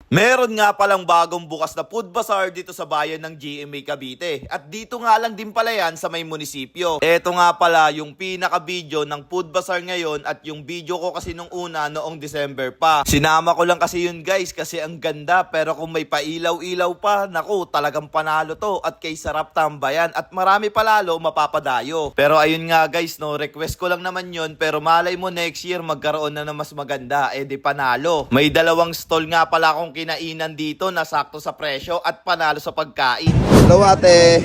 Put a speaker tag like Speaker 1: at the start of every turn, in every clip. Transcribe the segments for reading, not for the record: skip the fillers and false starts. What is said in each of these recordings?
Speaker 1: Meron nga palang bagong bukas na food bazaar dito sa bayan ng GMA Cavite. At dito nga lang din pala yan sa may munisipyo. Ito nga pala yung pinaka-video ng food bazaar ngayon at yung video ko kasi nung una noong December pa. Sinama ko lang kasi yun guys kasi ang ganda, pero kung may pailaw-ilaw pa, naku talagang panalo to at kay sarap tambayan at marami palalo mapapadayo. Pero ayun nga guys, no, request ko lang naman yun, pero malay mo next year magkaroon na mas maganda, di panalo. May dalawang stall nga pala akong kinainan dito na sakto sa presyo at panalo sa pagkain.
Speaker 2: Hello ate.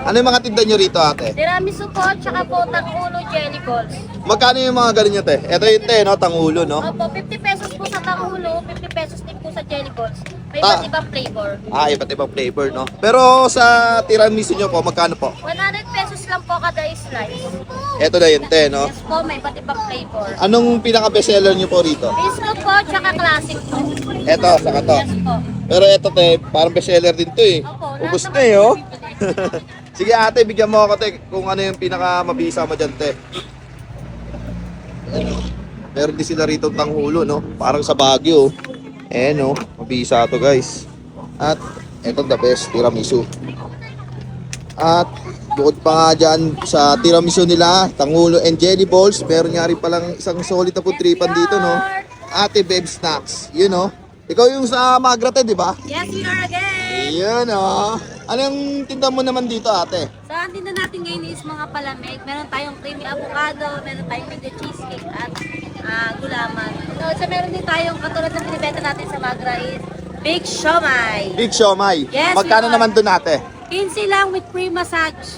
Speaker 2: Ano yung mga tinda nyo rito ate?
Speaker 3: Tiramisu po, tsaka po tangulo jelly balls.
Speaker 2: Magkano yung mga ganun nyo te? Ito yung te, no? Tangulo, no?
Speaker 3: Opo, 50 pesos po sa tangulo, 50 pesos din po sa jelly balls. May
Speaker 2: Ah.
Speaker 3: iba't ibang flavor.
Speaker 2: Iba't ibang flavor, no? Pero sa tiramisu nyo po, magkano po?
Speaker 3: 100 pesos lang po kada slice.
Speaker 2: Ito na yun te, no?
Speaker 3: Yes po, may iba't ibang flavor.
Speaker 2: Anong pinaka-bestseller nyo po rito?
Speaker 3: Biscuit po, tsaka classic po.
Speaker 2: Ito, saka to.
Speaker 3: Yes po.
Speaker 2: Pero ito te, parang bestseller din to eh.
Speaker 3: Opo,
Speaker 2: Ubus
Speaker 3: lahat
Speaker 2: na eh, oh.
Speaker 3: naman
Speaker 2: Sige ate, bigyan mo ako te kung ano yung pinaka-mabisa mo dyan te. Meron din sila rito tanghulo, no? Parang sa Baguio. No? Mabisa to guys. At eto the best, tiramisu. At bukod pa nga dyan sa tiramisu nila, tangulo and jelly balls, meron nga rin palang isang solid na putripan dito, no? Ate Beb Snacks, yun, no? Ikaw yung sa Magrate, di ba?
Speaker 3: Yes, we are again!
Speaker 2: Yun, no? Anong tinda mo naman dito, ate?
Speaker 3: Sa tinda natin ngayon is mga palamig. Meron tayong creamy avocado, meron tayong mango cheesecake at gulaman. So meron din tayong katulad ng binibenta natin sa Magra is Big Siomai.
Speaker 2: Big Siomai.
Speaker 3: Yes,
Speaker 2: Magkano
Speaker 3: we are.
Speaker 2: naman dun, ate?
Speaker 3: 15 lang with free massage.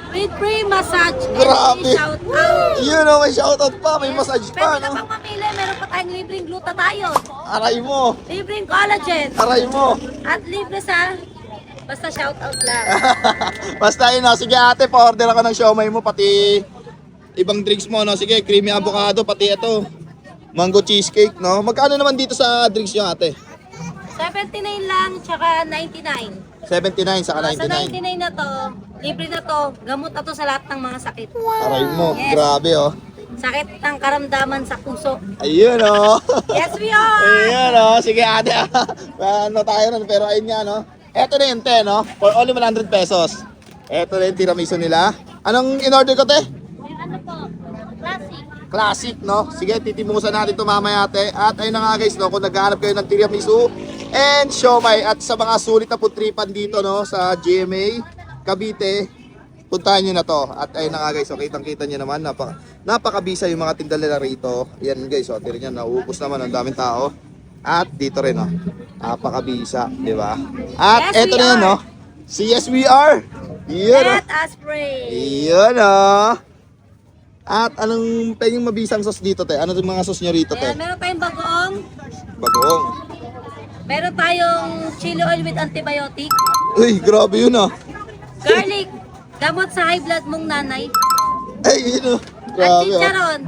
Speaker 3: With free massage. And
Speaker 2: Grabe.
Speaker 3: free shout out.
Speaker 2: Yun, no? May shoutout pa, may massage pa,
Speaker 3: Pwede ka
Speaker 2: no?
Speaker 3: pang mamili. Meron pa tayong libreng glutathione.
Speaker 2: Aray mo!
Speaker 3: Libreng collagen.
Speaker 2: Aray mo!
Speaker 3: At libre sa basta shout out lang.
Speaker 2: Basta yun, no? Sige ate, pa-order ako ng siomay mo, pati ibang drinks mo, no? Sige, creamy avocado, pati ito, mango cheesecake, no? Magkano naman dito sa drinks nyo, ate?
Speaker 3: 79 lang, tsaka 99.
Speaker 2: 79 saka
Speaker 3: Sa
Speaker 2: 99.
Speaker 3: 99 na to, libre na to, gamot na to sa lahat ng mga sakit.
Speaker 2: Aray mo,
Speaker 3: Yes.
Speaker 2: grabe, oh.
Speaker 3: Sakit ng karamdaman sa puso.
Speaker 2: Ayun, oh.
Speaker 3: Yes, we are!
Speaker 2: Ayun, oh. Sige ate, ano tayo nun, pero ayun nga, no? Eto na yun, te, no? For only 100 pesos. Eto na yung tiramisu nila. Anong in-order ko, te?
Speaker 3: Yung ano po, classic.
Speaker 2: Classic, no? Sige, titimusan natin ito mamaya, ate. At ayun na nga guys, no? Kung naghahanap kayo ng tiramisu and siomai at sa mga sulit na putripan dito, no? Sa GMA, Cavite, puntahan nyo na to. At ayun na nga guys, so kitang-kita nyo naman, napakabisa yung mga tindalera rito. Yan guys, so tira nyo, nauubos naman, ang daming tao. At dito rin, no? Napakabisa, di ba? At
Speaker 3: Yes,
Speaker 2: eto
Speaker 3: we
Speaker 2: na yun,
Speaker 3: are.
Speaker 2: no? Si Yes We Are! Yun, no?
Speaker 3: Let us pray.
Speaker 2: Yun, oh. At anong pwedeng mabisang sauce dito, te? Ano yung mga sauce nyo rito, te?
Speaker 3: Ayan, meron tayong bagoong,
Speaker 2: Bagoong.
Speaker 3: meron tayong chili oil with antibiotic,
Speaker 2: Uy, grabe yun, ah.
Speaker 3: garlic, gamot sa high blood mong nanay,
Speaker 2: Ay, yun, oh.
Speaker 3: at
Speaker 2: Grabe, oh.
Speaker 3: chicharon,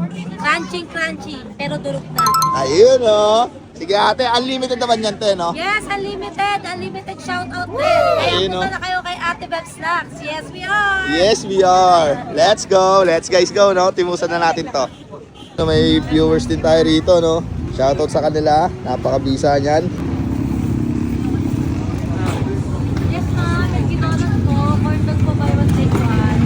Speaker 3: crunchy, pero durog na.
Speaker 2: Ayun, oh. Sige, ate, unlimited naman yan, te, no?
Speaker 3: Yes, unlimited shout out din. Kaya
Speaker 2: Ayun,
Speaker 3: punta
Speaker 2: oh.
Speaker 3: na kayo kay Ate Beb Snacks. Yes, we are.
Speaker 2: Yes, we are. Let's go. Let's guys go, no? Timusan na natin to. So, may viewers din tayo rito, no? Shoutout sa kanila. Napakabisa niyan.
Speaker 3: Yes, ma'am. May ginonas po. Corn dog po by one take one.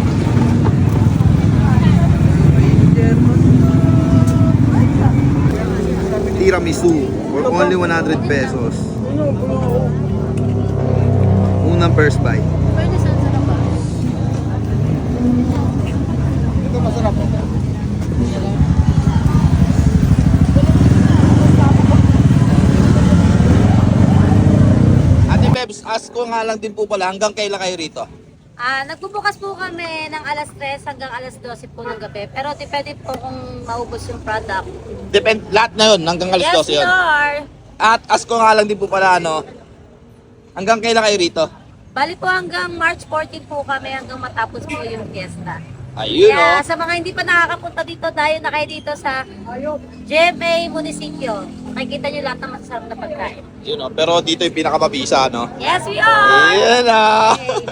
Speaker 2: Tiramisu for only 100 pesos. Unang first bite.
Speaker 3: Pwede sa labas.
Speaker 2: Ito masarap po. Ate Bebs, ask ko nga lang din po pala, hanggang kailan kayo rito?
Speaker 3: Nagbubukas po kami ng alas 3 hanggang alas 12 po ng gabi. Pero depende po kung maubos yung product.
Speaker 2: Lahat na yun, hanggang alas
Speaker 3: Yes,
Speaker 2: 12
Speaker 3: we
Speaker 2: yun.
Speaker 3: are.
Speaker 2: At ask ko nga lang din po pala, ano, hanggang kailan kayo rito?
Speaker 3: Bali po hanggang March 14 po kami hanggang matapos po yung fiesta.
Speaker 2: Ayun,
Speaker 3: Kaya
Speaker 2: oh.
Speaker 3: sa mga hindi pa nakakapunta dito, dahil na kayo dito sa GMA Munisipyo. Makikita nyo lahat ng masasarap na pagkain.
Speaker 2: Yun, oh. Pero dito yung pinakamabisa, no?
Speaker 3: Yes, we are!
Speaker 2: Ayun, ah.
Speaker 3: Okay.